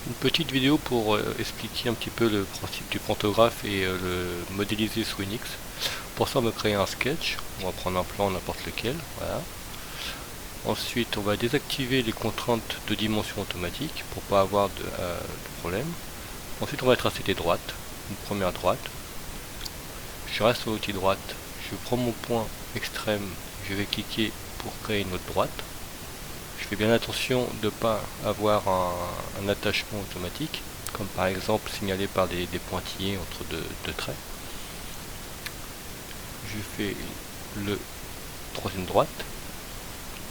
Une petite vidéo pour expliquer un petit peu le principe du pantographe et le modéliser sous Unix. Pour ça on va créer un sketch, on va prendre un plan n'importe lequel, voilà. Ensuite on va désactiver les contraintes de dimension automatique pour pas avoir de problème. Ensuite on va tracer des droites, une première droite. Je reste sur l'outil droite, je prends mon point extrême, je vais cliquer pour créer une autre droite. Je fais bien attention de ne pas avoir un attachement automatique, comme par exemple signalé par des pointillés entre deux traits. Je fais le troisième droite.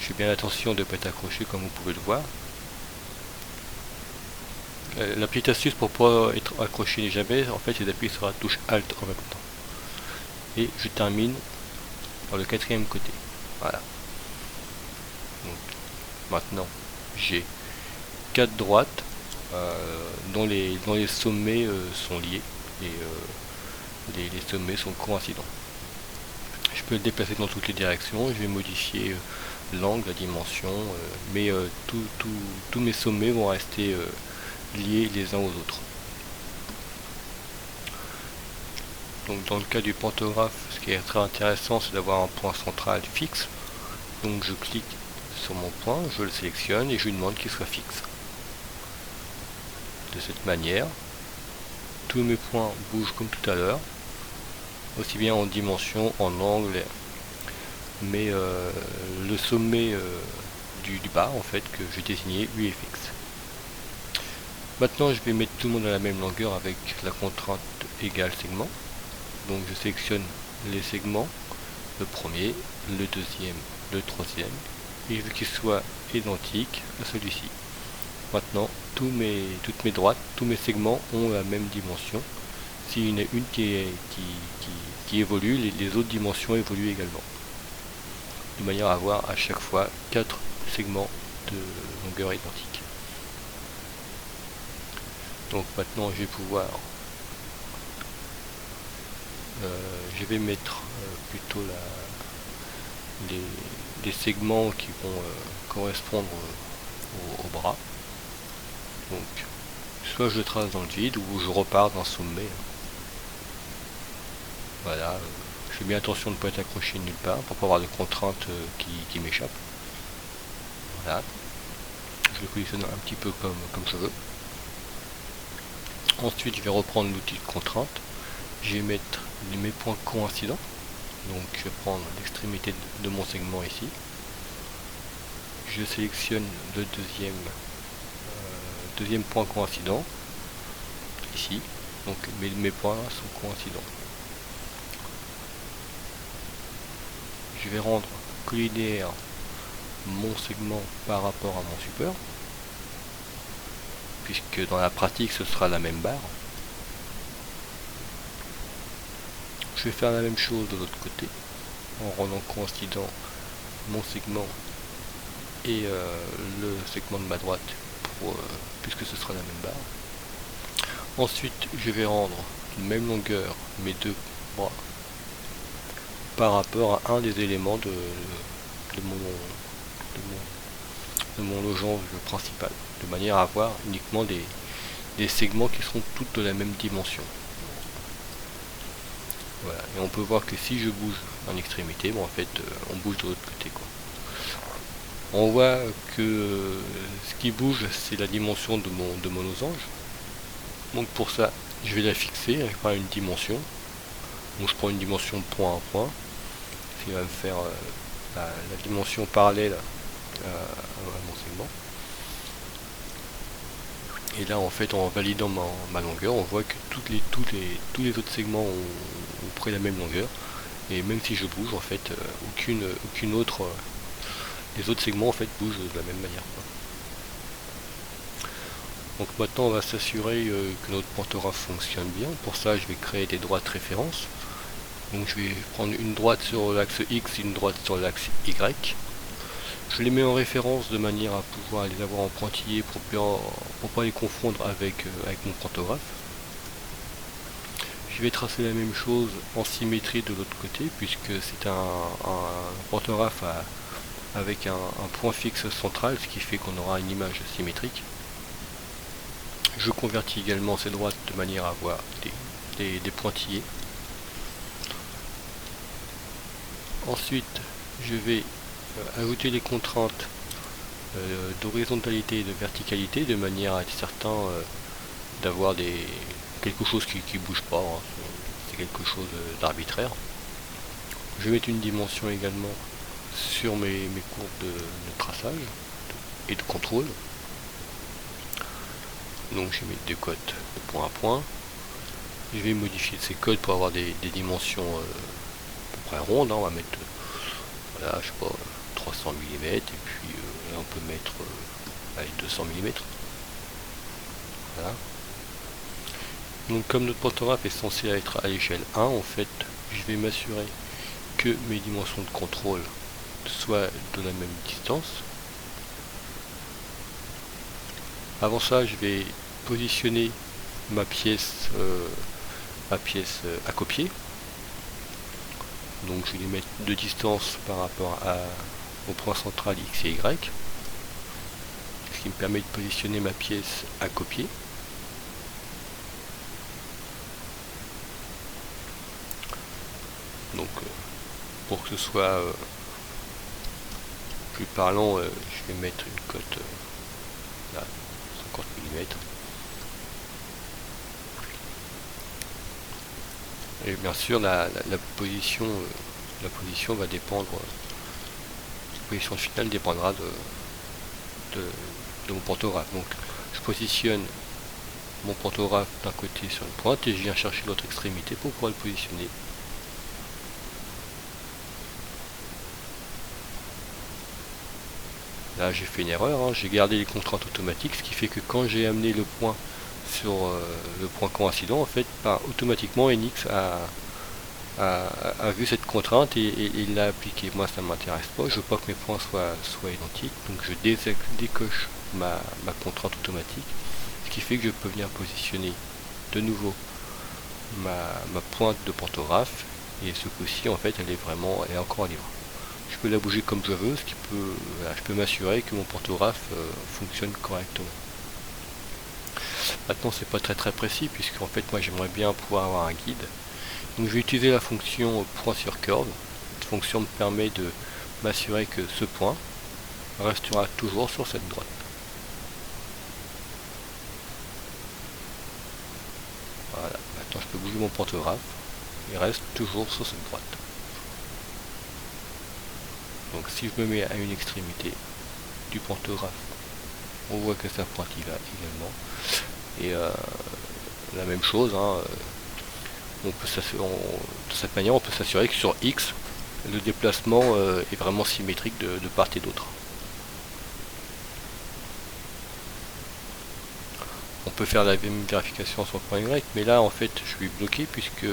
Je fais bien attention de ne pas être accroché comme vous pouvez le voir. La petite astuce pour ne pas être accroché jamais, en fait, c'est d'appuyer sur la touche Alt en même temps. Et je termine par le quatrième côté. Voilà. Donc, maintenant, j'ai 4 droites dont les sommets sont liés et les sommets sont coïncidents. Je peux le déplacer dans toutes les directions, je vais modifier l'angle, la dimension, mais tous mes sommets vont rester liés les uns aux autres. Donc dans le cas du pantographe, ce qui est très intéressant, c'est d'avoir un point central fixe. Donc je clique sur mon point, je le sélectionne et je lui demande qu'il soit fixe. De cette manière, tous mes points bougent comme tout à l'heure, aussi bien en dimension, en angle, mais le sommet du bas en fait que j'ai désigné lui est fixe. Maintenant je vais mettre tout le monde à la même longueur avec la contrainte égale segment. Donc je sélectionne les segments, le premier, le deuxième, le troisième, et je veux qu'ils soient identiques à celui-ci. Maintenant toutes mes droites, tous mes segments ont la même dimension. S'il y en a une qui évolue, les autres dimensions évoluent également. De manière à avoir à chaque fois 4 segments de longueur identique. Donc maintenant je vais pouvoir je vais mettre plutôt les segments qui vont correspondre au bras. Donc soit je trace dans le vide ou je repars d'un sommet. Voilà, je fais bien attention de ne pas être accroché nulle part pour pas avoir de contraintes qui m'échappent. Voilà, je le positionne un petit peu comme je veux. Ensuite je vais reprendre l'outil de contrainte, je vais mettre mes points coïncidents. Donc je vais prendre l'extrémité de mon segment ici. Je sélectionne le deuxième point coïncident ici. Donc mes points sont coïncidents. Je vais rendre collinéaire mon segment par rapport à mon support, puisque dans la pratique ce sera la même barre. Je vais faire la même chose de l'autre côté en rendant coïncident mon segment et le segment de ma droite puisque ce sera la même barre. Ensuite je vais rendre de même longueur mes deux bras par rapport à un des éléments de mon losange principal, de manière à avoir uniquement des segments qui seront toutes de la même dimension. Voilà. Et on peut voir que si je bouge en extrémité, bon en fait on bouge de l'autre côté quoi. On voit que ce qui bouge c'est la dimension de mon losange. Donc pour ça je vais la fixer par une dimension. Donc je prends une dimension point à point, qui va me faire la dimension parallèle à mon segment. Et là en fait en validant ma longueur, on voit que tous les autres segments ont pris la même longueur. Et même si je bouge en fait, aucune autre les autres segments en fait bougent de la même manière. Donc maintenant on va s'assurer que notre pantographe fonctionne bien. Pour ça je vais créer des droites références. Donc je vais prendre une droite sur l'axe X et une droite sur l'axe Y. Je les mets en référence de manière à pouvoir les avoir en pointillé pour pas les confondre avec mon pantographe. Je vais tracer la même chose en symétrie de l'autre côté puisque c'est un pantographe avec un point fixe central, ce qui fait qu'on aura une image symétrique. Je convertis également ces droites de manière à avoir des pointillés. Ensuite, je vais ajouter les contraintes d'horizontalité et de verticalité de manière à être certain d'avoir quelque chose qui bouge pas, hein. C'est quelque chose d'arbitraire. Je vais mettre une dimension également sur mes courbes de traçage et de contrôle. Donc je vais mettre des cotes de point à point. Je vais modifier ces codes pour avoir des dimensions à peu près rondes, hein. On va mettre voilà, je sais pas, 300 mm et puis là on peut mettre 200 mm. Voilà. Donc comme notre pantographe est censé être à l'échelle 1, en fait, je vais m'assurer que mes dimensions de contrôle soient de la même distance. Avant ça, je vais positionner ma pièce à copier. Donc je vais mettre de distance par rapport au point central X et Y, ce qui me permet de positionner ma pièce à copier. Donc pour que ce soit plus parlant, je vais mettre une cote là, 50 mm. Et bien sûr la position va dépendre, la position finale dépendra de mon pantographe. Donc je positionne mon pantographe d'un côté sur une pointe et je viens chercher l'autre extrémité pour pouvoir le positionner. Là j'ai fait une erreur, hein. J'ai gardé les contraintes automatiques, ce qui fait que quand j'ai amené le point sur le point coïncident, en fait, automatiquement NX a vu cette contrainte et il l'a appliquée. Moi ça ne m'intéresse pas, je veux pas que mes points soient identiques, donc je décoche ma contrainte automatique, ce qui fait que je peux venir positionner de nouveau ma pointe de pantographe, et ce coup-ci en fait elle est encore libre. Je peux la bouger comme je veux, ce qui peut, voilà, je peux m'assurer que mon pantographe fonctionne correctement. Maintenant c'est pas très précis, puisque en fait moi j'aimerais bien pouvoir avoir un guide. Donc je vais utiliser la fonction point sur curve. Cette fonction me permet de m'assurer que ce point restera toujours sur cette droite. Voilà, maintenant je peux bouger mon pantographe, il reste toujours sur cette droite. Donc si je me mets à une extrémité du pantographe, on voit que ça pointe également. Et la même chose, hein, de cette manière on peut s'assurer que sur X, le déplacement est vraiment symétrique de part et d'autre. On peut faire la même vérification sur le point Y, mais là en fait je suis bloqué puisque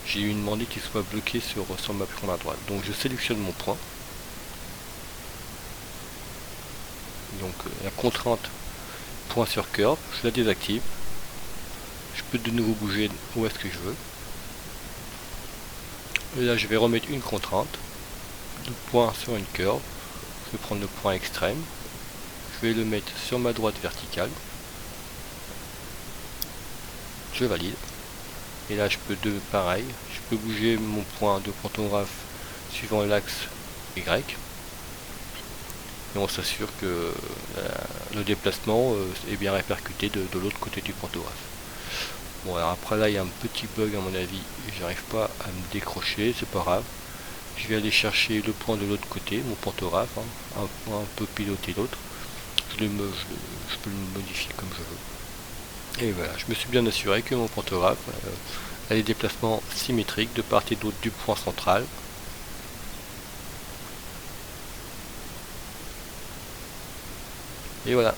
j'ai demandé qu'il soit bloqué sur ma pointe à droite. Donc je sélectionne mon point. Donc la contrainte point sur curve, je la désactive. Je peux de nouveau bouger où est-ce que je veux. Et là je vais remettre une contrainte de point sur une curve. Je vais prendre le point extrême. Je vais le mettre sur ma droite verticale. Je valide. Et là je peux pareil, je peux bouger mon point de pantographe suivant l'axe Y. Et on s'assure que le déplacement est bien répercuté de l'autre côté du pantographe. Bon, alors après là il y a un petit bug à mon avis, j'arrive pas à me décrocher, c'est pas grave. Je vais aller chercher le point de l'autre côté, mon pantographe, hein, un point peut piloter l'autre. Je peux le modifier comme je veux. Et voilà, je me suis bien assuré que mon pantographe a des déplacements symétriques de part et d'autre du point central. Et voilà.